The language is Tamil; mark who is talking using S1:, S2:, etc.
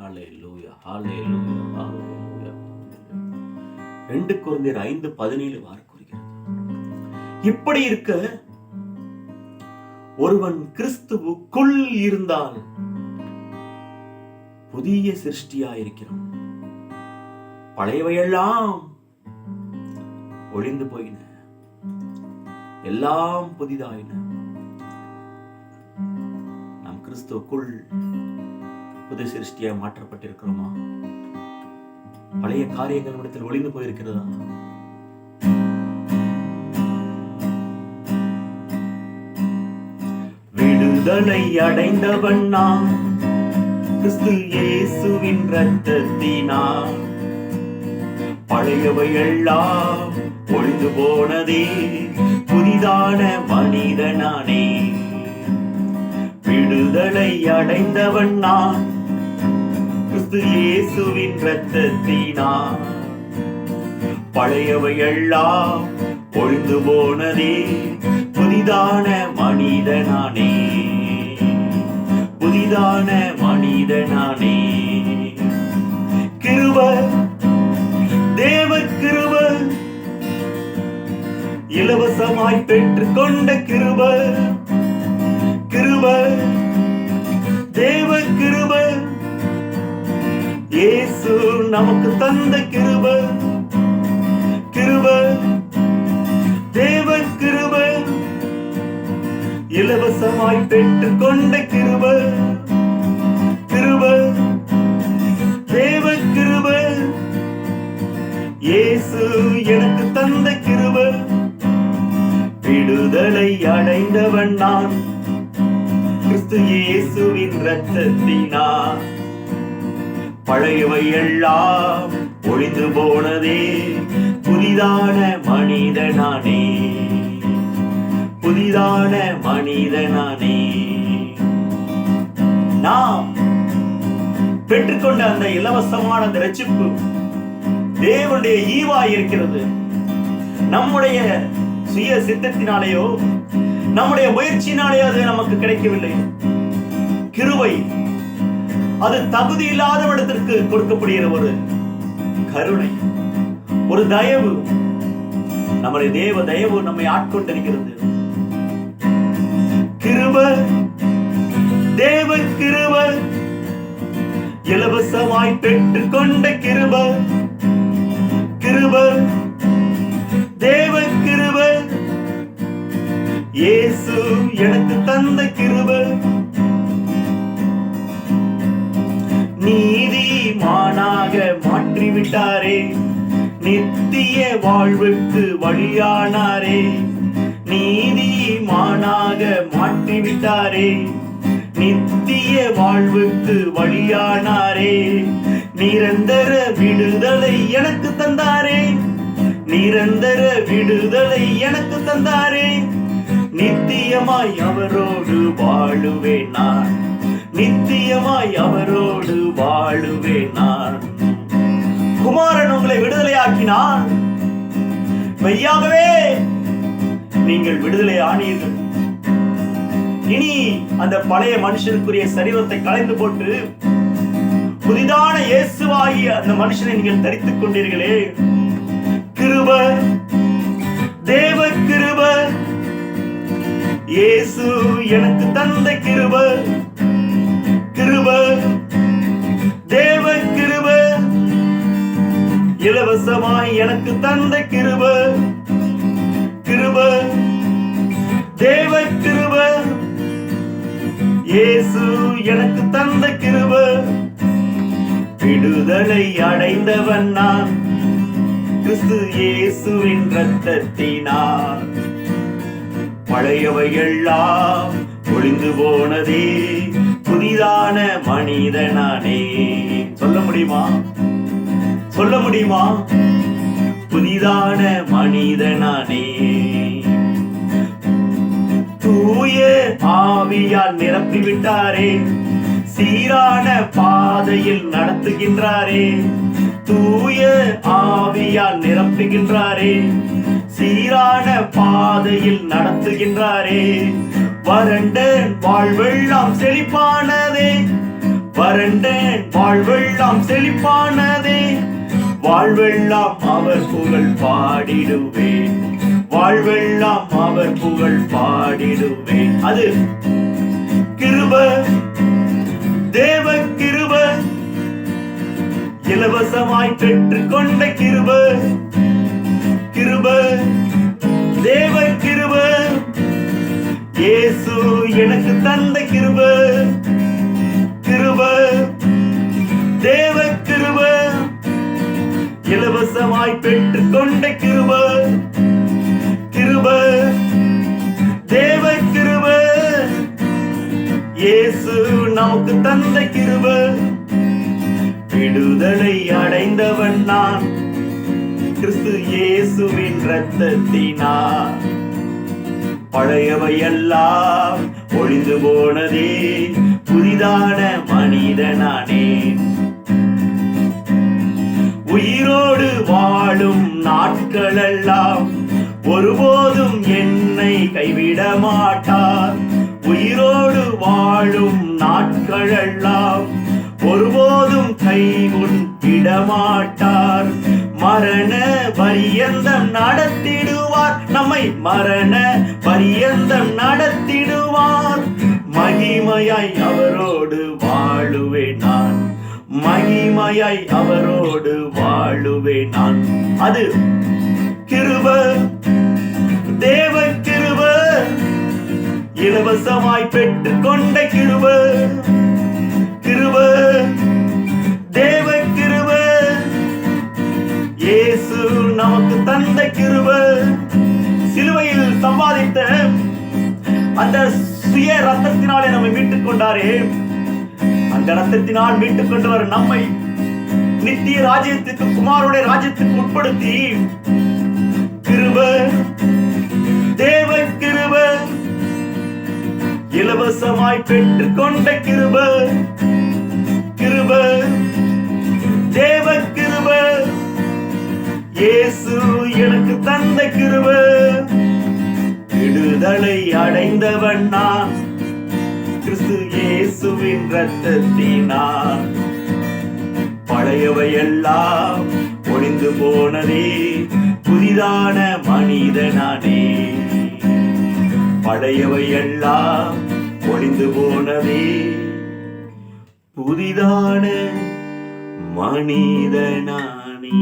S1: ஹல்லேலூயா, ஹல்லேலூயா, ஹல்லேலூயா. 2 கொரிந்தியர் 5:17 வார் கூறுகிறது, இப்படி இருக்க ஒருவன் கிறிஸ்துவுக்குள் இருந்தால் புதிய சிருஷ்டியாயிருக்கிறான், பழையவையெல்லாம் ஒளிந்து போயின, எல்லாம் புதிதாயின. நாம் கிறிஸ்துவுக்குள் புதிய சிருஷ்டியா மாற்றப்பட்டிருக்கிறோமா? பழைய காரியங்கள் இடத்தில் ஒளிந்து போயிருக்கிறதா? விடுதலை அடைந்தவன் நான் கிறிஸ்து இயேசுவின் இரத்தத்தினால், பழையவை எல்லாம் ஒளிந்து போனதே, புதிதான மனிதனானே. விடுதலை அடைந்தவன் நான் கிறிஸ்து இயேசுவின் இரத்தத்தினால், பழையவை எல்லாம் ஒளிந்து போனதே, புதிதான மனிதனானே, புதிதான மனிதனானே. கிருபை, தேவ கிருபை, இலவசமாய் பெற்றுக் கொண்ட கிருபை, கிருபை, தேவ கிருபை, இயேசு நமக்கு தந்த கிருபை, கிருபை, தேவ கிருபை, இலவசமாய் பெற்றுக் கொண்ட கிருபை, கிருபை, தேவ கிருபை, இயேசு எனக்கு தந்த கிருபை. விடுதலை அடைந்தவன் நான் கிறிஸ்து இயேசுவின் இரத்தத்தினால், பழையவை எல்லாம் ஒளிந்து போனதே, புதிதான மனிதனானே, புதிதான மனிதனானே. நாம் பெற்றுக்கொண்ட அந்த இலவசமான அந்த ரட்சிப்பு தேவனுடைய ஈவாய் இருக்கிறது. நம்முடைய சுய சித்தத்தினாலேயோ நம்முடைய முயற்சியினாலேயோ அது நமக்கு கிடைக்கவில்லை. கிருபை அது தகுதி இல்லாதவனிடத்திற்கு கொடுக்கப்படுகிற ஒரு கருணை, ஒரு தயவு. நம்முடைய தேவ தயவு நம்மை ஆட்கொண்டிருக்கிறது. கிருபை, தேவ கிருபை, இலவசமாய் பெற்றுக் கொண்ட கிருபை, கிருபை, தேவ கிருபை, இயேசு எனக்கு தந்த கிருபை. நீதிமானாக மாற்றிவிட்டாரே, நித்திய வாழ்வுக்கு வழியானாரே. நீதிமானாக மாற்றிவிட்டாரே, நித்திய வாழ்வுக்கு வழியானாரே. நிரந்தர விடுதலை எனக்கு தந்தாரே, நிரந்தர விடுதலை எனக்கு தந்தாரே. நித்தியமாய் அவரோடு வாழுவேன் நான், நித்தியமாய் அவரோடு வாழுவேன் நான். குமாரன் உங்களை விடுதலையாக்கினான், மெய்யாகவே நீங்கள் விடுதலை ஆனீர்கள். இனி அந்த பழைய மனுஷனுக்குரிய சரீரத்தை களைந்து போட்டு புதிதான இயேசுவாகி அந்த மனுஷனை நீங்கள் தரித்துக் கொண்டீர்களே. கிருபை, தேவ கிருபை, இயேசு எனக்கு தந்த கிருபை, கிருபை, தேவ கிருபை, இலவசமாய் எனக்கு தந்த கிருபை, கிருபை, தேவ கிருபை, இயேசு எனக்கு தந்த கிருபை. விடுதலை அடைந்தவன் நான் கிறிஸ்து இயேசுவின் இரத்தத்தினால், பழையவை எல்லாம் ஒளிந்து போனதே, புதிதான மனிதனானே. சொல்ல முடியுமா? சொல்ல முடியுமா? புதிதான மனிதனானே. தூய ஆவியால் நிரப்பி விட்டாரே, சீரான பாதையில் நடத்துகின்றாரே. தூய ஆவியால் நிரப்புகின்றாரே, சீரான பாதையில் நடத்துகின்றாரே. வறண்ட வாழ்வெல்லாம் செழிப்பானதே, வறண்ட வாழ்வெல்லாம் செழிப்பானதே, வாழ்வெல்லாம் அவர் புகழ் பாடிடுவேன், வாழ்வெல்லாம் அவர் புகழ் பாடிடுவேன். அது கிருப, தேவ கிருப, இலவசமாய் பெற்றுக் கொண்ட கிருப, கிருப, தேவ கிருப, இயேசு எனக்கு தந்த கிருப, கிருப, தேவ கிருப, இலவசமாய் பெற்றுக் கொண்ட கிருப, கிருப, தேவ கிருப, இயேசு நமக்கு தந்த கிருப. விடுதலை அடைந்தவன் நான் கிறிஸ்து இயேசுவின் இரத்தத்தினால், பழையவையெல்லாம் ஒழிந்து போனதே, புதிதான மனிதனானேன். உயிரோடு வாழும் நாட்களெல்லாம் ஒருபோதும் என்னை கைவிட மாட்டார், உயிரோடு வாழும் நாட்களெல்லாம் ஒருபோதும் கைவிட மாட்டார். மரண பரியந்தம் நடத்திடுவார், நம்மை மரண பரியந்தம் நடத்திடுவார். மகிமையாய் அவரோடு வாழுவேன் நான், மகிமையாய் அவரோடு வாழுவேன் நான். அது கிருப, தேவ கிருப, இலவசமாய் பெற்றுக் கொண்ட கிருப, கிருப, தேவ கிருப, இயேசு நமக்கு தந்த கிருப. சிலுவையில் சம்பாதித்த அந்த சுய ரத்தத்தினாலே நம்மை மீட்டுக் கொண்டாரே, அந்த ரத்தத்தினால் மீட்டுக் கொண்டவர் நம்மை நித்திய ராஜ்யத்துக்கு, குமாரனுடைய ராஜ்யத்துக்கு உட்படுத்தி கிருப, தேவ கிருப, இலவசமாய் பெற்றுக் கொண்ட கிருப, கிருப, தேவ கிருப, இயேசு எனக்கு தந்த கிருப. விடுதலை அடைந்தவன் நான் கிறிஸ்து இயேசுவின் இரத்தத்தினால், பழையவையெல்லாம் ஒழிந்து போனதே, புதிதான மனிதனானே. பழையவையெல்லாம் ஒழிந்து போனதே, புதிதான மனிதனானே.